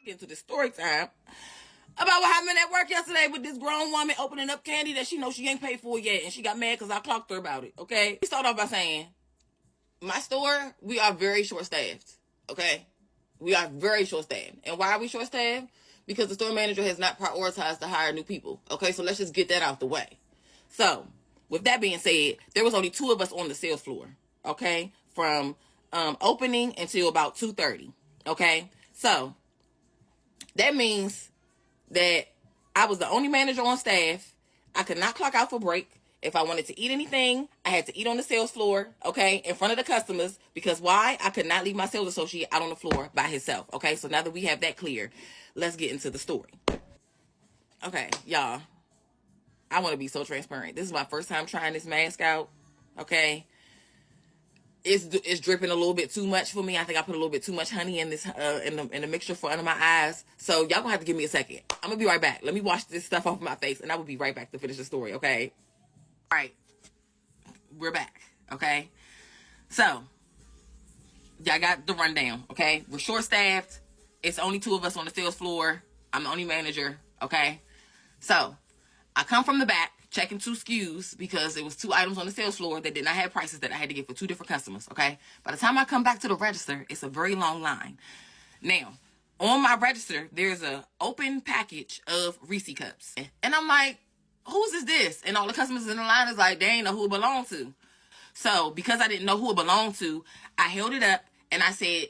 Get into the story time about what happened at work yesterday with this grown woman opening up candy that she knows she ain't paid for yet, and she got mad because I clocked her about it. Okay, we start off by saying my store, we are very short staffed. Okay, we are very short staffed. And why are we short staffed? Because the store manager has not prioritized to hire new people. Okay, so let's just get that out the way. So with that being said, there was only 2 of us on the sales floor. Okay, from opening until about 2:30. Okay, so that means that I was the only manager on staff. I could not clock out for break. If I wanted to eat anything, I had to eat on the sales floor, okay, in front of the customers. Because why? I could not leave my sales associate out on the floor by himself, okay? So now that we have that clear, let's get into the story. Okay, y'all, I want to be so transparent. This is my first time trying this mask out, okay? It's dripping a little bit too much for me. I think I put a little bit too much honey in this in the mixture for under my eyes. So y'all gonna have to give me a second. I'm gonna be right back. Let me wash this stuff off my face, and I will be right back to finish the story. Okay. All right. We're back. Okay. So y'all got the rundown. Okay. We're short staffed. It's only 2 of us on the sales floor. I'm the only manager. Okay. So I come from the back, checking 2 SKUs because it was 2 items on the sales floor that did not have prices that I had to get for 2 different customers, okay? By the time I come back to the register, it's a very long line. Now, on my register, there's a open package of Reese cups. And I'm like, whose is this? And all the customers in the line is like, they ain't know who it belonged to. So because I didn't know who it belonged to, I held it up and I said,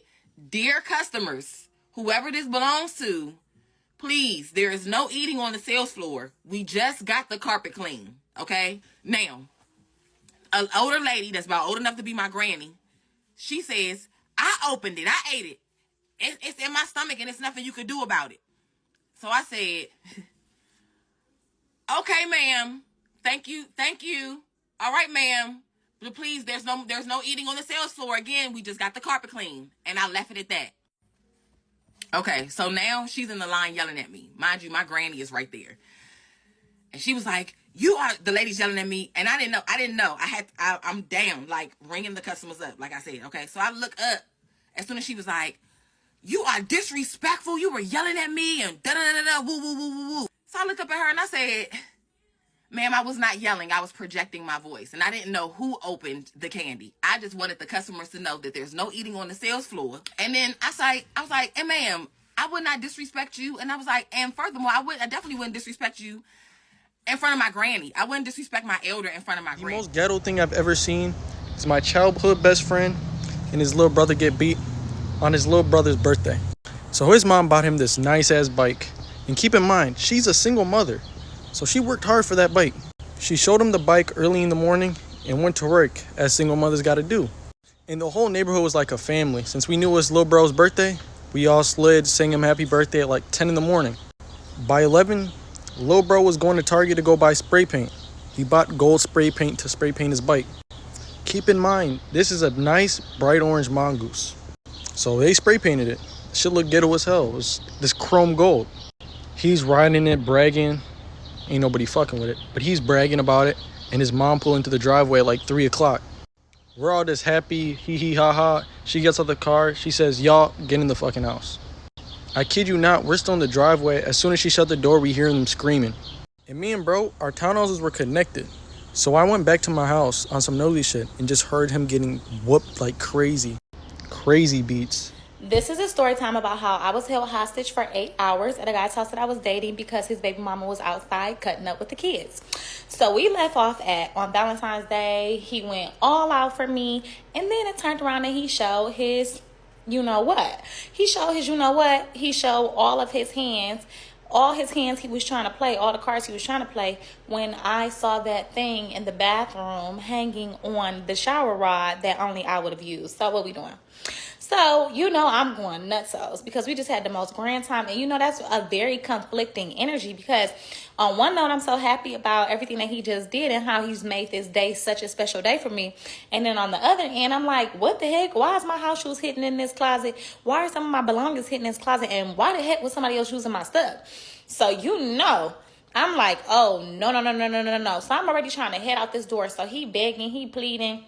dear customers, whoever this belongs to, please, there is no eating on the sales floor. We just got the carpet clean, okay? Now, an older lady that's about old enough to be my granny, she says, I opened it. I ate it. It's in my stomach and it's nothing you could do about it. So I said, okay, ma'am. Thank you. All right, ma'am. But please, there's no eating on the sales floor. Again, we just got the carpet clean. And I left it at that. Okay, so now she's in the line yelling at me. Mind you, my granny is right there. And she was like, the lady's yelling at me. And I didn't know. I'm down, like ringing the customers up, like I said. Okay, so I look up as soon as she was like, you are disrespectful. You were yelling at me and da-da-da-da, woo, woo, woo, woo, woo. So I looked up at her and I said, ma'am, I was not yelling. I was projecting my voice. And I didn't know who opened the candy. I just wanted the customers to know that there's no eating on the sales floor. And then I was like, and ma'am, I would not disrespect you. And I was like, and furthermore, I definitely wouldn't disrespect you in front of my granny. I wouldn't disrespect my elder in front of my granny. The most ghetto thing I've ever seen is my childhood best friend and his little brother get beat on his little brother's birthday. So his mom bought him this nice ass bike. And keep in mind, she's a single mother. So she worked hard for that bike. She showed him the bike early in the morning and went to work, as single mothers got to do. And the whole neighborhood was like a family. Since we knew it was little bro's birthday, we all slid, sang him happy birthday at like 10 in the morning. By 11, little bro was going to Target to go buy spray paint. He bought gold spray paint to spray paint his bike. Keep in mind, this is a nice bright orange mongoose. So they spray painted it. Shit looked ghetto as hell. It was this chrome gold. He's riding it, bragging. Ain't nobody fucking with it. But he's bragging about it. And his mom pulled into the driveway at like 3 o'clock. We're all just happy, hee hee ha ha. She gets out the car. She says, y'all, get in the fucking house. I kid you not, we're still in the driveway. As soon as she shut the door, we hear them screaming. And me and bro, our townhouses were connected. So I went back to my house on some nosy shit and just heard him getting whooped like crazy. Crazy beats. This is a story time about how I was held hostage for 8 hours at a guy's house that I was dating because his baby mama was outside cutting up with the kids. So we left off on Valentine's Day. He went all out for me. And then it turned around and he showed his you-know-what. He showed his you-know-what. He showed all of his hands. All his hands he was trying to play, all the cards he was trying to play, when I saw that thing in the bathroom hanging on the shower rod that only I would have used. So what we doing? So, I'm going nutsos because we just had the most grand time. And, that's a very conflicting energy because on one note, I'm so happy about everything that he just did and how he's made this day such a special day for me. And then on the other end, I'm like, what the heck? Why is my house shoes hidden in this closet? Why are some of my belongings hidden in this closet? And why the heck was somebody else using my stuff? So, I'm like, oh, no. So I'm already trying to head out this door. So he begging, he pleading.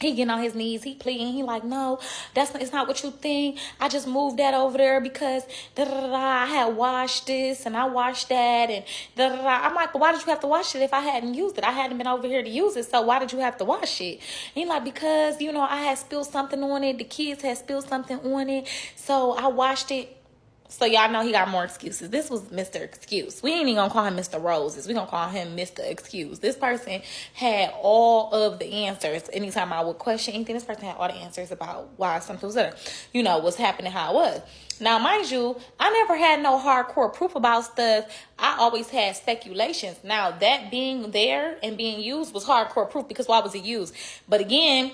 He getting on his knees, he pleading, he like, no, it's not what you think. I just moved that over there because I had washed this and I washed that and I'm like, but why did you have to wash it if I hadn't used it? I hadn't been over here to use it, so why did you have to wash it? And he like, because, you know, I had spilled something on it, the kids had spilled something on it, so I washed it. So y'all know he got more excuses. This was Mr. Excuse. We ain't even gonna call him Mr. Roses. We gonna call him Mr. Excuse. This person had all of the answers. Anytime I would question anything, this person had all the answers about why something was there. You know, what's happening, how it was. Now, mind you, I never had no hardcore proof about stuff. I always had speculations. Now, that being there and being used was hardcore proof because why was it used? But again,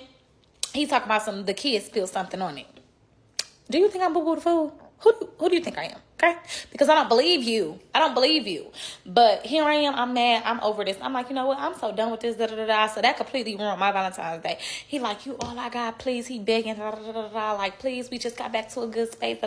he's talking about the kids spilled something on it. Do you think I'm boo-boo the fool? Who do you think I am? Okay? Because I don't believe you. I don't believe you. But here I am. I'm mad. I'm over this. I'm like, you know what? I'm so done with this. So that completely ruined my Valentine's Day. He like, you all I got, please. He begging. Like, please, we just got back to a good space.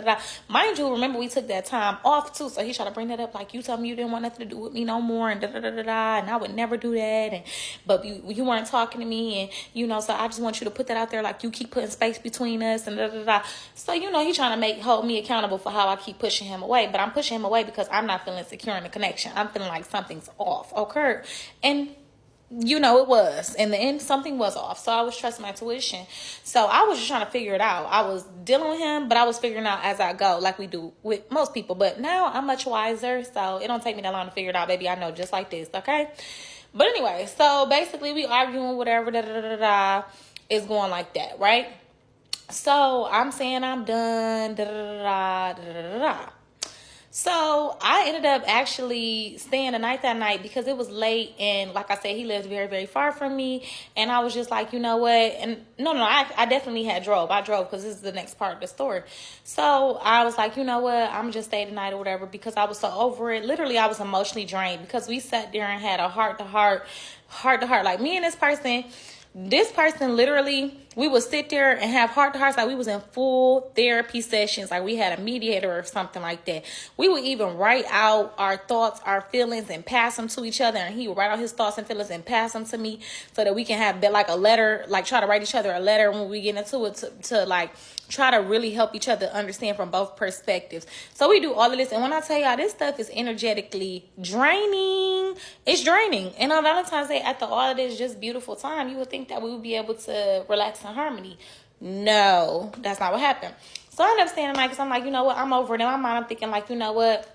Mind you, remember we took that time off too. So he tried to bring that up. Like, you told me you didn't want nothing to do with me no more. And and I would never do that. But you weren't talking to me. And, you know, so I just want you to put that out there. Like, you keep putting space between us. And So, you know, he trying to hold me accountable for how I keep pushing him away, but I'm pushing him away because I'm not feeling secure in the connection. I'm feeling like something's off, okay? And you know it was. In the end, something was off. So I was trusting my intuition. So I was just trying to figure it out. I was dealing with him, but I was figuring out as I go, like we do with most people. But now I'm much wiser, so it don't take me that long to figure it out, baby. I know just like this, okay? But anyway, so basically we arguing, whatever, is going like that, right? So I'm saying I'm done, So I ended up actually staying the night that night because it was late. And like I said, he lives very, very far from me. And I was just like, you know what? And I definitely I drove because this is the next part of the story. So I was like, you know what? I'm just stay the night or whatever because I was so over it. Literally, I was emotionally drained because we sat there and had a heart to heart. Like me and this person literally, we would sit there and have heart-to-hearts like we was in full therapy sessions, like we had a mediator or something like that. We would even write out our thoughts, our feelings, and pass them to each other, and he would write out his thoughts and feelings and pass them to me so that we can have like a letter, like try to write each other a letter when we get into it to like try to really help each other understand from both perspectives. So we do all of this, and when I tell y'all, this stuff is energetically draining. It's draining. And on Valentine's Day, after all of this just beautiful time, you would think that we would be able to relax in harmony. No, that's not what happened. So I ended up staying the night because I'm like, you know what? I'm over it. In my mind, I'm thinking like, you know what?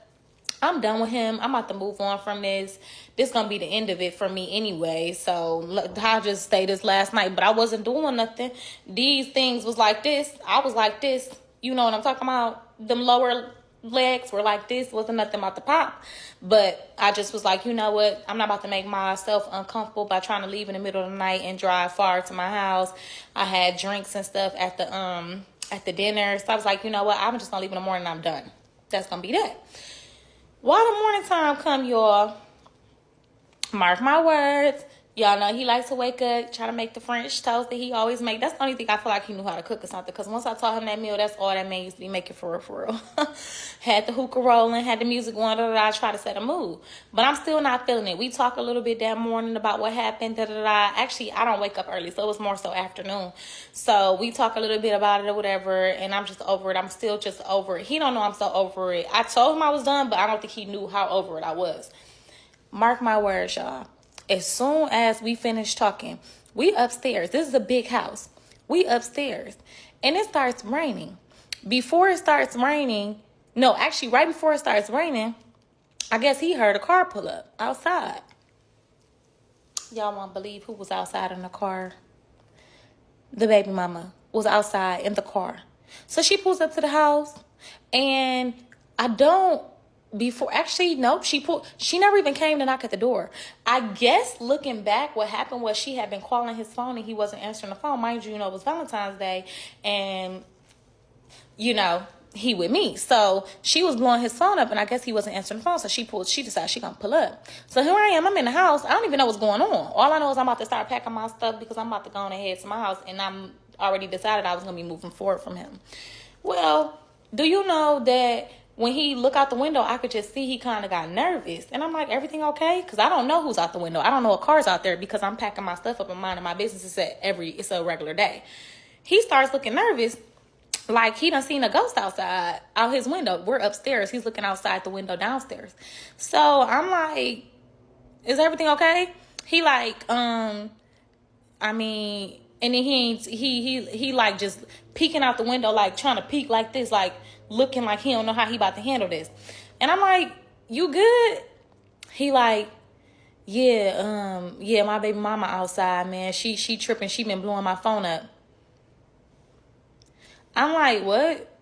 I'm done with him. I'm about to move on from this. This gonna be the end of it for me anyway. So I just stayed this last night, but I wasn't doing nothing. These things was like this. I was like this. You know what I'm talking about? Them lower legs were like this. Wasn't nothing about to pop. But I just was like, you know what? I'm not about to make myself uncomfortable by trying to leave in the middle of the night and drive far to my house. I had drinks and stuff at the dinner. So I was like, you know what? I'm just gonna leave in the morning and I'm done. That's gonna be that. While the morning time come, y'all, mark my words, y'all know he likes to wake up, try to make the French toast that he always make. That's the only thing I feel like he knew how to cook or something. Because once I taught him that meal, that's all that man used to be making for real. Had the hookah rolling, had the music going, I try to set a mood. But I'm still not feeling it. We talked a little bit that morning about what happened, Actually, I don't wake up early, so it was more so afternoon. So we talk a little bit about it or whatever, and I'm just over it. I'm still just over it. He don't know I'm so over it. I told him I was done, but I don't think he knew how over it I was. Mark my words, y'all. As soon as we finish talking, we upstairs. This is a big house. We upstairs. And it starts raining. Before it starts raining, no, actually right before it starts raining, I guess he heard a car pull up outside. Y'all won't believe who was outside in the car. The baby mama was outside in the car. So she pulls up to the house, and she never even came to knock at the door. I guess looking back, what happened was she had been calling his phone and he wasn't answering the phone. Mind you, it was Valentine's Day and, he with me. So she was blowing his phone up and I guess he wasn't answering the phone. So she decided she gonna pull up. So here I am, I'm in the house. I don't even know what's going on. All I know is I'm about to start packing my stuff because I'm about to go on ahead to my house and I'm already decided I was gonna be moving forward from him. Well, do you know that when he look out the window, I could just see he kind of got nervous. And I'm like, everything okay? Because I don't know who's out the window. I don't know what car's out there because I'm packing my stuff up and minding my business. It's a regular day. He starts looking nervous, like he done seen a ghost outside, out his window. We're upstairs. He's looking outside the window downstairs. So I'm like, is everything okay? He like, and then he like just peeking out the window, like trying to peek like this, like looking like he don't know how he about to handle this. And I'm like, you good? He like, yeah, my baby mama outside, man. She tripping. She been blowing my phone up. I'm like, what?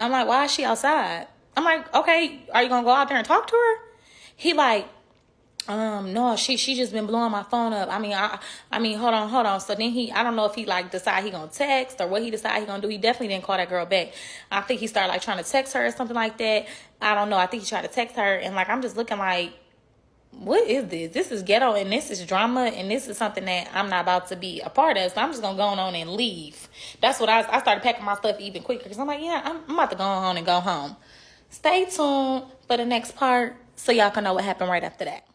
I'm like, why is she outside? I'm like, okay, are you gonna go out there and talk to her? He like, no, she just been blowing my phone up. I mean, hold on. So then I don't know if he like decide he gonna text or what he decide he gonna do. He definitely didn't call that girl back. I think he started like trying to text her or something like that. I don't know. I think he tried to text her, and like I'm just looking like, what is this? This is ghetto, and this is drama, and this is something that I'm not about to be a part of. So I'm just gonna go on and leave. That's what I started packing my stuff even quicker because I'm like, yeah, I'm about to go on and go home. Stay tuned for the next part so y'all can know what happened right after that.